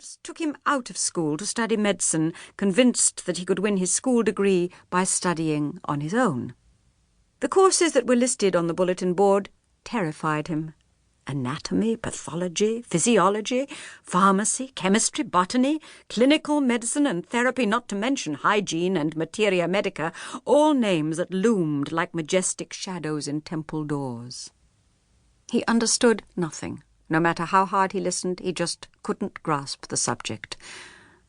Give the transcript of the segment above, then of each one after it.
parents took him out of school to study medicine, convinced that he could win his school degree by studying on his own. The courses that were listed on the bulletin board terrified him. Anatomy, pathology, physiology, pharmacy, chemistry, botany, clinical medicine and therapy, not to mention hygiene and materia medica, all names that loomed like majestic shadows in temple doors. He understood nothing. No matter how hard he listened, he just couldn't grasp the subject.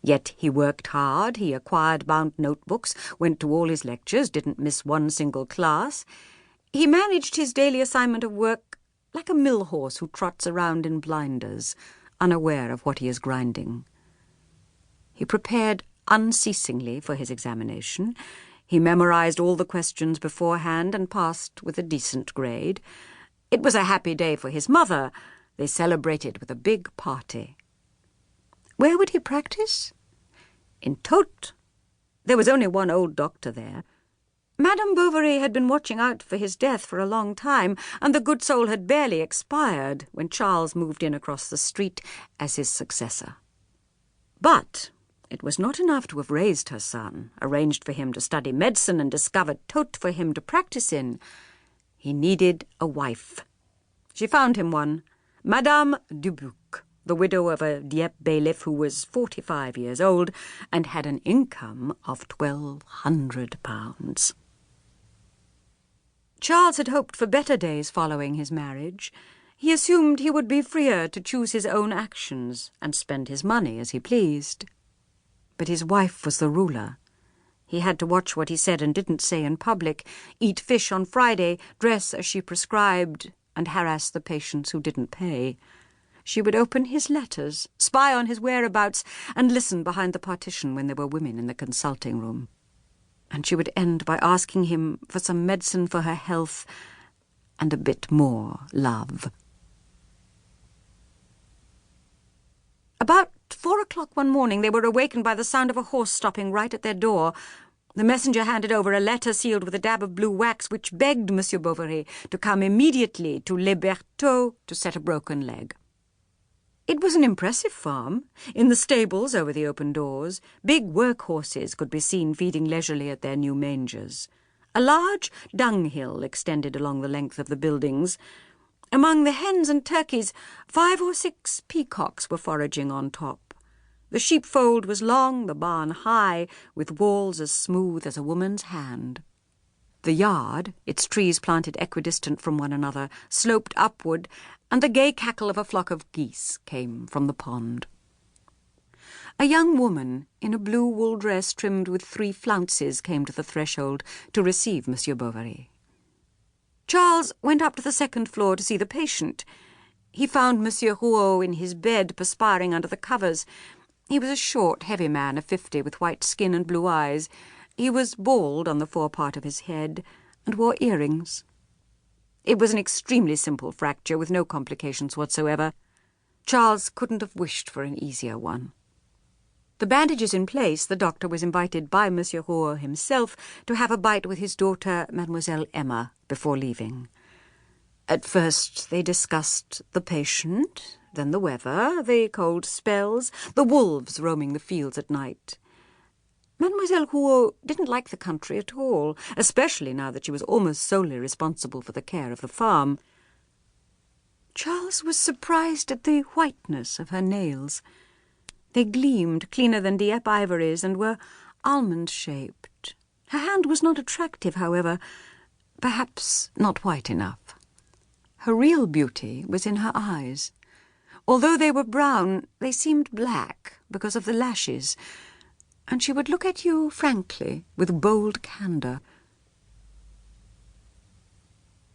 Yet he worked hard, he acquired bound notebooks, went to all his lectures, didn't miss one single class. He managed his daily assignment of work like a mill horse who trots around in blinders, unaware of what he is grinding. He prepared unceasingly for his examination. He memorized all the questions beforehand and passed with a decent grade. It was a happy day for his mother. They celebrated with a big party. Where would he practice? In Totes. There was only one old doctor there. Madame Bovary had been watching out for his death for a long time, and the good soul had barely expired when Charles moved in across the street as his successor. But it was not enough to have raised her son, arranged for him to study medicine, and discovered Totes for him to practice in. He needed a wife. She found him one, Madame Dubuc, the widow of a Dieppe bailiff who was 45 years old and had an income of £1,200. Charles had hoped for better days following his marriage. He assumed he would be freer to choose his own actions and spend his money as he pleased. But his wife was the ruler. He had to watch what he said and didn't say in public, eat fish on Friday, dress as she prescribed, and harass the patients who didn't pay. She would open his letters, spy on his whereabouts, and listen behind the partition when there were women in the consulting room. And she would end by asking him for some medicine for her health and a bit more love. About 4 o'clock one morning they were awakened by the sound of a horse stopping right at their door. The messenger handed over a letter sealed with a dab of blue wax which begged Monsieur Bovary to come immediately to Les Bertaux to set a broken leg. It was an impressive farm. In the stables over the open doors, big work-horses could be seen feeding leisurely at their new mangers. A large dunghill extended along the length of the buildings. Among the hens and turkeys, 5 or 6 peacocks were foraging on top. The sheepfold was long, the barn high, with walls as smooth as a woman's hand. The yard, its trees planted equidistant from one another, sloped upward, and the gay cackle of a flock of geese came from the pond. A young woman in a blue wool dress trimmed with 3 flounces came to the threshold to receive Monsieur Bovary. Charles went up to the 2nd floor to see the patient. He found Monsieur Rouault in his bed, perspiring under the covers. He was a short, heavy man of 50, with white skin and blue eyes. He was bald on the forepart of his head, and wore earrings. It was an extremely simple fracture, with no complications whatsoever. Charles couldn't have wished for an easier one. The bandages in place, the doctor was invited by Monsieur Rouault himself to have a bite with his daughter, Mademoiselle Emma, before leaving. At first they discussed the patient, then the weather, the cold spells, the wolves roaming the fields at night. Mademoiselle Rouault didn't like the country at all, especially now that she was almost solely responsible for the care of the farm. Charles was surprised at the whiteness of her nails. They gleamed cleaner than Dieppe ivories and were almond-shaped. Her hand was not attractive, however, perhaps not white enough. Her real beauty was in her eyes. Although they were brown, they seemed black because of the lashes, and she would look at you frankly, with bold candour.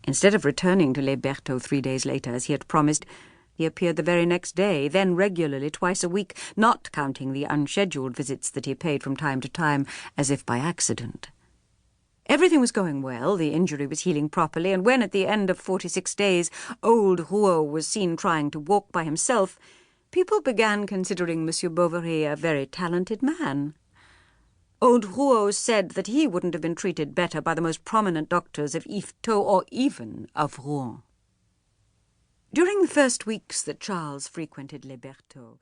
Instead of returning to Les Bertaux 3 days later, as he had promised, he appeared the very next day, then regularly twice a week, not counting the unscheduled visits that he paid from time to time, as if by accident. Everything was going well, the injury was healing properly, and when, at the end of 46 days, old Rouault was seen trying to walk by himself, people began considering Monsieur Bovary a very talented man. Old Rouault said that he wouldn't have been treated better by the most prominent doctors of Yvetot or even of Rouen. During the first weeks that Charles frequented Les Bertaux,